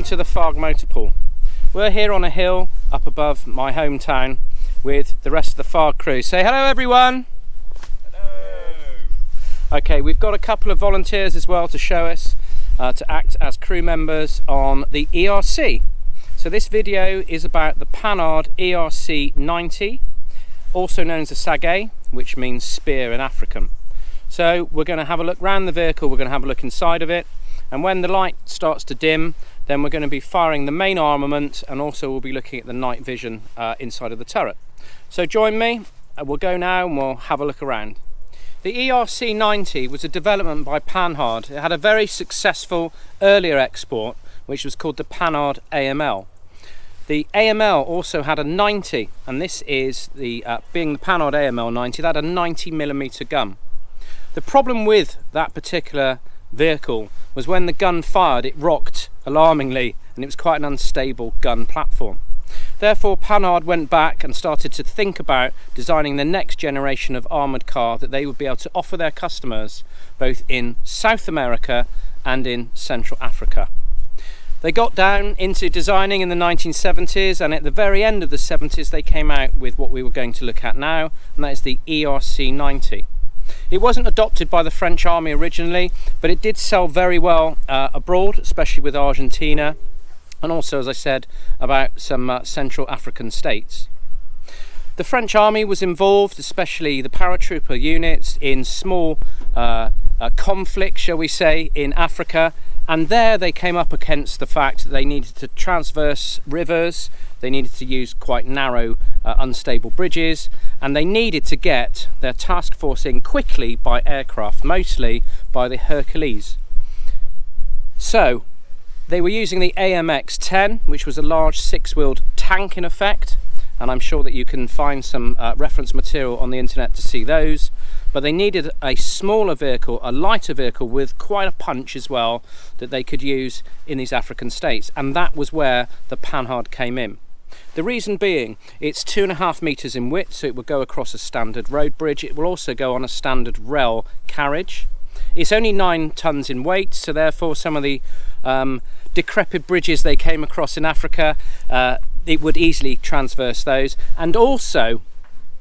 welcome to the FARG Motorpool. We're here on a hill up above my hometown with the rest of the FARG crew. Say hello everyone! Hello! Okay, we've got a couple of volunteers as well to show us to act as crew members on the ERC. So this video is about the Panhard ERC90, also known as a Sage, which means spear in African. So we're going to have a look around the vehicle, we're going to have a look inside of it, and when the light starts to dim, then we're going to be firing the main armament, and also we'll be looking at the night vision inside of the turret. So join me, we'll go now and we'll have a look around. The ERC90 was a development by Panhard. It had a very successful earlier export, which was called the Panhard AML. The AML also had a 90, and this is the being the Panhard AML 90, that had a 90mm gun. The problem with that particular vehicle was when the gun fired, it rocked alarmingly, and it was quite an unstable gun platform. Therefore, Panhard went back and started to think about designing the next generation of armoured car that they would be able to offer their customers both in South America and in Central Africa. They got down into designing in the 1970s, and at the very end of the 70s they came out with what we were going to look at now, and that is the ERC90. It wasn't adopted by the French army originally, but it did sell very well abroad, especially with Argentina, and also, as I said, about some Central African states. The French army was involved, especially the paratrooper units, in small conflicts, shall we say, in Africa, and there they came up against the fact that they needed to traverse rivers, they needed to use quite narrow, unstable bridges, and they needed to get their task force in quickly by aircraft, mostly by the Hercules. So they were using the AMX-10, which was a large six-wheeled tank in effect, and I'm sure that you can find some reference material on the internet to see those. But they needed a smaller vehicle, a lighter vehicle with quite a punch as well, that they could use in these African states, and that was where the Panhard came in. The reason being, it's 2.5 meters in width, so it will go across a standard road bridge. It will also go on a standard rail carriage. It's only 9 tons in weight, so therefore some of the decrepit bridges they came across in Africa, it would easily transverse those. And also,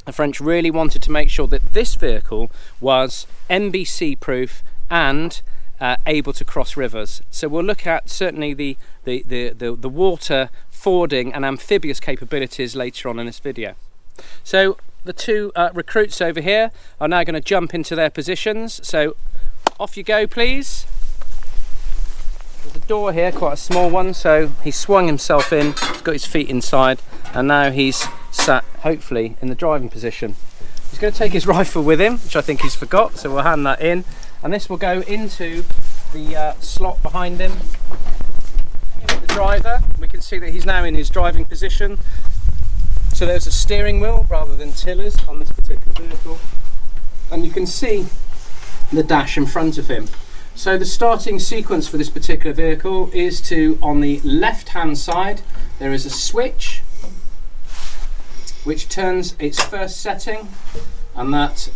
the French really wanted to make sure that this vehicle was NBC proof and able to cross rivers. So we'll look at certainly the water fording and amphibious capabilities later on in this video. So the two recruits over here are now going to jump into their positions. So off you go, please. There's a door here, quite a small one, so he swung himself in, he's got his feet inside, and now he's sat, hopefully, in the driving position. He's going to take his rifle with him, which I think he's forgot, so we'll hand that in, and this will go into the slot behind him. The driver, we can see that he's now in his driving position. So there's a steering wheel rather than tillers on this particular vehicle, and you can see the dash in front of him. So the starting sequence for this particular vehicle is to, on the left hand side, there is a switch which turns its first setting, and that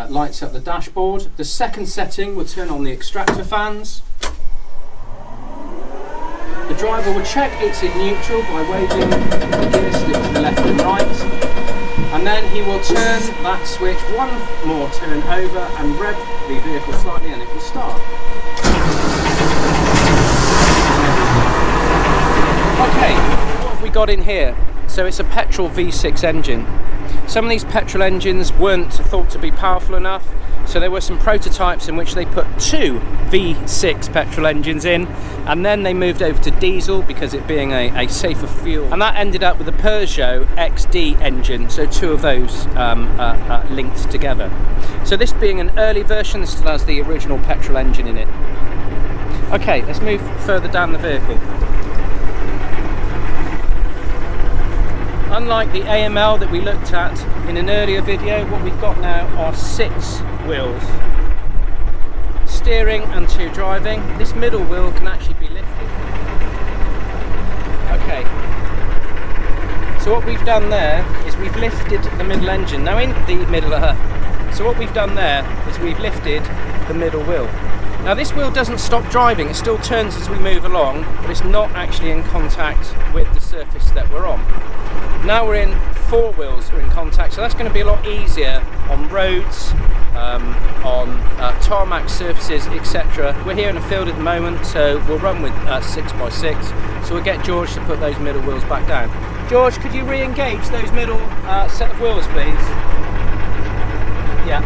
lights up the dashboard. The second setting will turn on the extractor fans. The driver will check it's in neutral by waving the gear stick to the left and right, and then he will turn that switch one more turn over and rev the vehicle slightly, and it will start. Okay, what have we got in here? So it's a petrol V6 engine. Some of these petrol engines weren't thought to be powerful enough, so there were some prototypes in which they put 2 V6 petrol engines in, and then they moved over to diesel because it being a safer fuel, and that ended up with a Peugeot XD engine, so 2 of those linked together. So this being an early version, this still has the original petrol engine in it. Okay, let's move further down the vehicle. Unlike the AML that we looked at in an earlier video, what we've got now are 6 wheels. Steering and 2 driving. This middle wheel can actually be lifted. Okay. So what we've done there is we've lifted the middle engine. Now in the middle so what we've done there is we've lifted the middle wheel. Now this wheel doesn't stop driving, it still turns as we move along, but it's not actually in contact with the surface that we're on. Now we're in, 4 wheels are in contact, so that's going to be a lot easier on roads, on tarmac surfaces, etc. We're here in a field at the moment, so we'll run with 6x6, so we'll get George to put those middle wheels back down. George, could you re-engage those middle set of wheels, please? Yeah.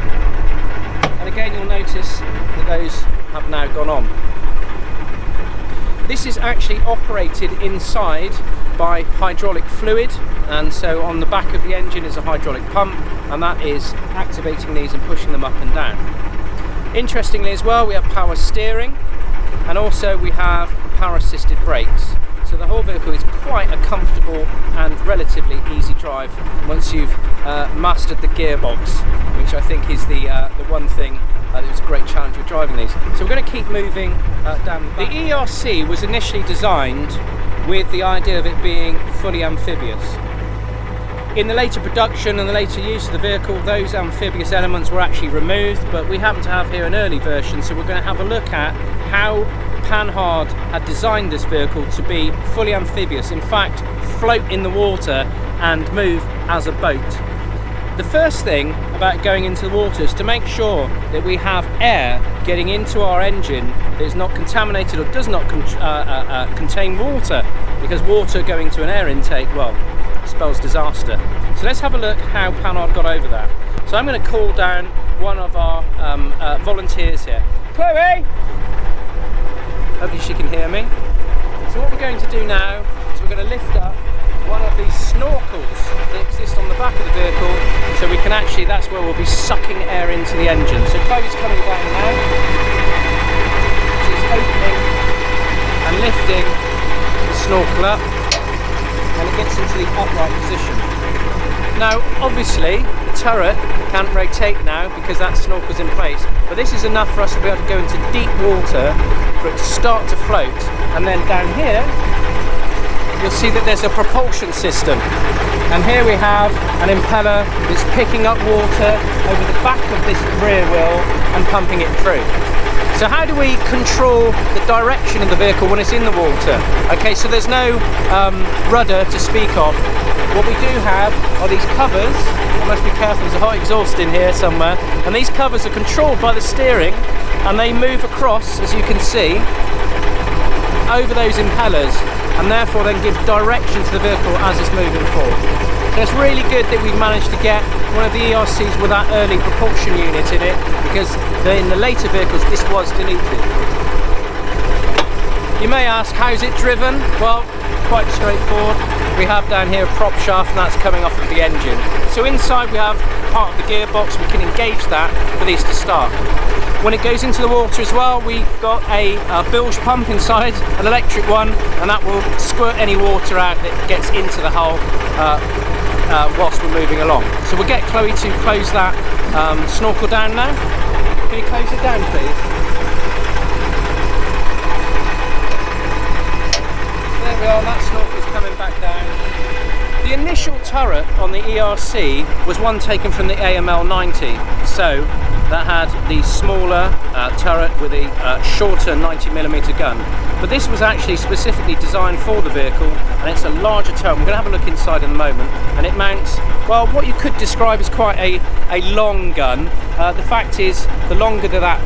And again, you'll notice that those have now gone on. This is actually operated inside by hydraulic fluid, and so on the back of the engine is a hydraulic pump, and that is activating these and pushing them up and down. Interestingly as well, we have power steering, and also we have power assisted brakes. So the whole vehicle is quite a comfortable and relatively easy drive once you've mastered the gearbox, which I think is the one thing that was a great challenge with driving these. So we're going to keep moving down the back. The ERC was initially designed with the idea of it being fully amphibious. In the later production and the later use of the vehicle, those amphibious elements were actually removed, but we happen to have here an early version, so we're going to have a look at how Panhard had designed this vehicle to be fully amphibious, in fact float in the water and move as a boat. The first thing about going into the water is to make sure that we have air getting into our engine that is not contaminated or does not contain water, because water going to an air intake, well, spells disaster. So let's have a look how Panhard got over that. So I'm going to call down one of our volunteers here. Chloe! Hopefully she can hear me. So what we're going to do now is we're going to lift up one of these snorkels that exist on the back of the vehicle, so we can actually, that's where we'll be sucking air into the engine. So Chloe's coming down now. She's opening and lifting the snorkel up, and it gets into the upright position. Now obviously the turret can't rotate now because that snorkel's in place, but this is enough for us to be able to go into deep water for it to start to float, and then down here you'll see that there's a propulsion system, and here we have an impeller that's picking up water over the back of this rear wheel and pumping it through. So how do we control the direction of the vehicle when it's in the water? Okay, so there's no rudder to speak of. What we do have are these covers. I must be careful, there's a hot exhaust in here somewhere, and these covers are controlled by the steering, and they move across, as you can see, over those impellers, and therefore then give direction to the vehicle as it's moving forward. So it's really good that we've managed to get one of the ERCs with that early propulsion unit in it, because in the later vehicles this was deleted. You may ask, how's it driven? Well, quite straightforward. We have down here a prop shaft, and that's coming off of the engine. So inside we have part of the gearbox, we can engage that for these to start. When it goes into the water as well, we've got a bilge pump inside, an electric one, and that will squirt any water out that gets into the hull whilst we're moving along. So we'll get Chloe to close that snorkel down now. Can you close it down, please? There we are, that snorkel's coming back down. The initial turret on the ERC was one taken from the AML90, so that had the smaller turret with a shorter 90mm gun. But this was actually specifically designed for the vehicle, and it's a larger turret. We're going to have a look inside in a moment, and it mounts, well, what you could describe as quite a long gun. The fact is, the longer that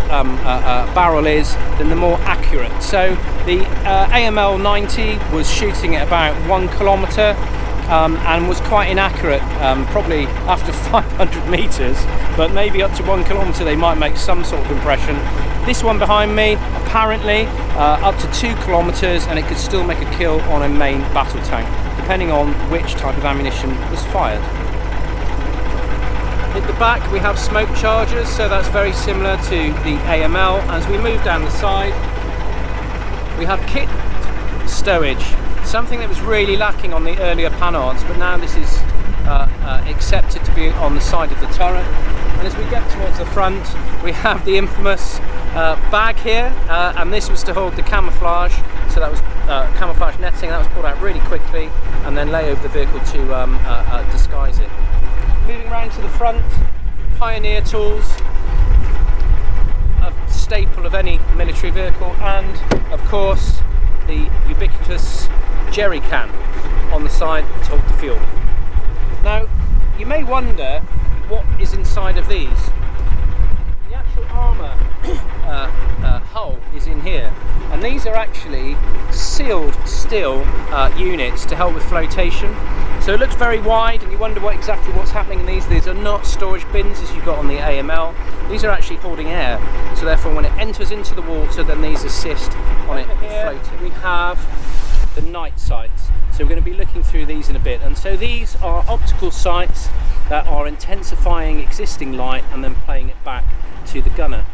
barrel is, then the more accurate. So the AML90 was shooting at about 1 kilometre, and was quite inaccurate, probably after 500 metres, but maybe up to 1 kilometre they might make some sort of impression. This one behind me, apparently up to 2 kilometres, and it could still make a kill on a main battle tank, depending on which type of ammunition was fired. At the back we have smoke chargers, so that's very similar to the AML. As we move down the side, we have kit stowage. Something that was really lacking on the earlier Panhards, but now this is accepted to be on the side of the turret. And as we get towards the front, we have the infamous bag here, and this was to hold the camouflage. So that was camouflage netting, that was pulled out really quickly and then lay over the vehicle to disguise it. Moving around to the front, Pioneer tools, a staple of any military vehicle, and of course the ubiquitous jerry can on the side to hold the fuel. Now you may wonder what is inside of these. The actual armour hull is in here, and these are actually sealed steel units to help with flotation. So it looks very wide, and you wonder exactly what's happening in these. These are not storage bins as you've got on the AML. These are actually holding air, so therefore when it enters into the water, then these assist on it floating. We have the night sights, so we're going to be looking through these in a bit. And so these are optical sights that are intensifying existing light and then playing it back to the gunner.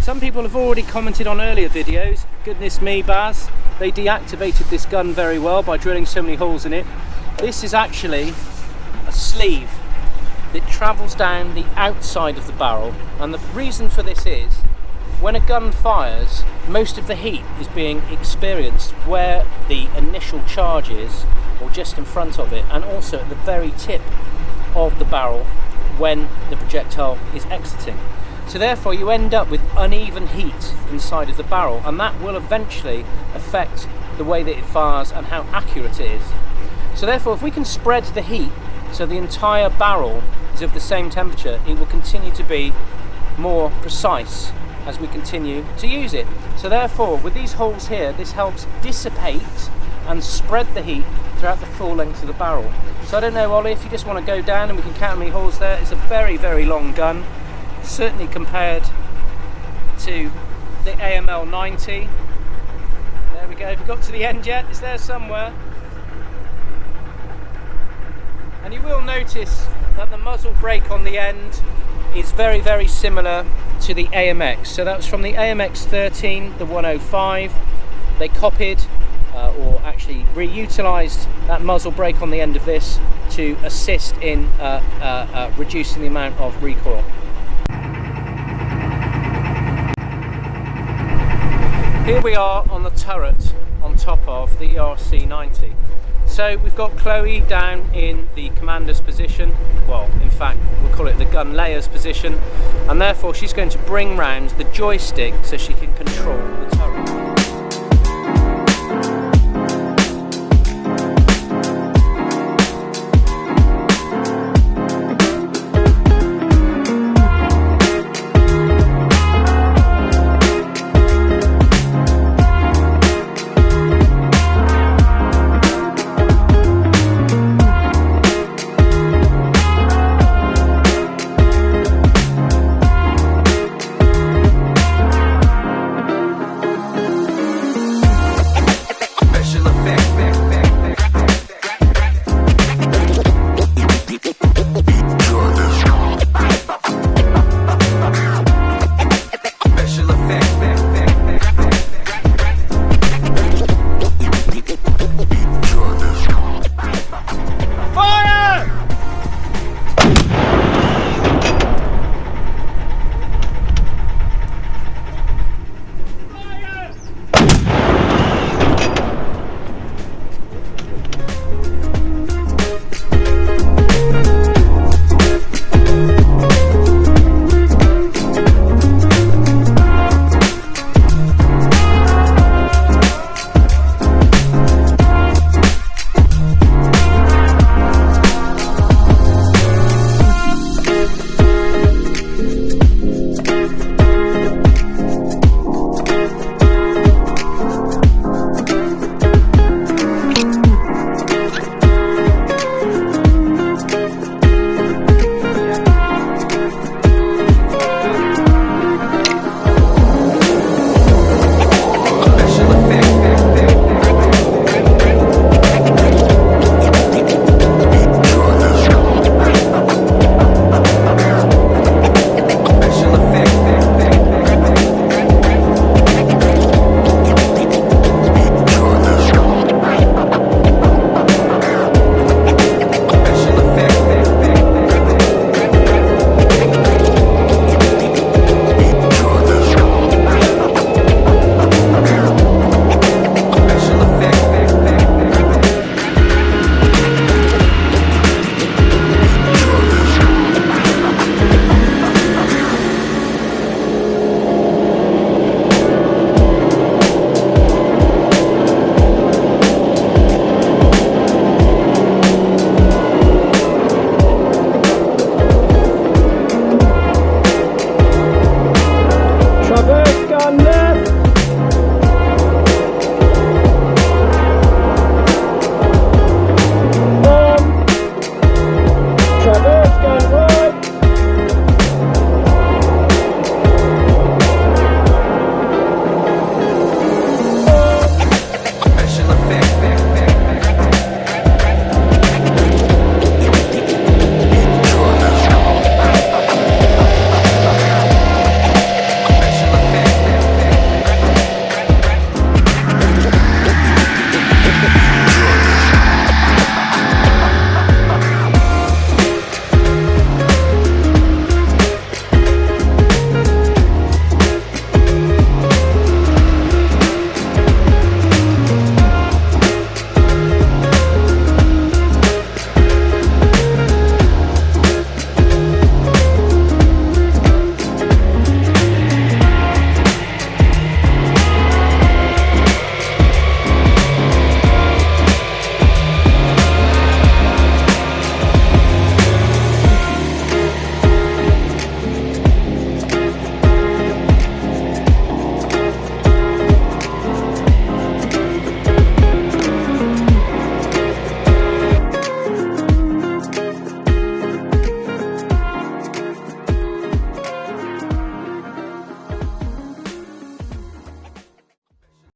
Some people have already commented on earlier videos, goodness me Baz, they deactivated this gun very well by drilling so many holes in it. This is actually a sleeve that travels down the outside of the barrel, and the reason for this is when a gun fires, most of the heat is being experienced where the initial charge is, or just in front of it, and also at the very tip of the barrel when the projectile is exiting. So therefore you end up with uneven heat inside of the barrel, and that will eventually affect the way that it fires and how accurate it is. So therefore if we can spread the heat so the entire barrel is of the same temperature, it will continue to be more precise as we continue to use it. So therefore with these holes here, this helps dissipate and spread the heat throughout the full length of the barrel. So I don't know, Ollie, if you just want to go down and we can count how many holes there. It's a very, very long gun, certainly compared to the AML90. There we go. Have you got to the end yet? It's there somewhere. And you will notice that the muzzle brake on the end is very, very similar to the AMX. So that was from the AMX13, the 105. They copied or actually reutilised that muzzle brake on the end of this to assist in reducing the amount of recoil. Here we are on the turret on top of the ERC90. So we've got Chloe down in the commander's position, well in fact we'll call it the gun layer's position, and therefore she's going to bring round the joystick so she can control the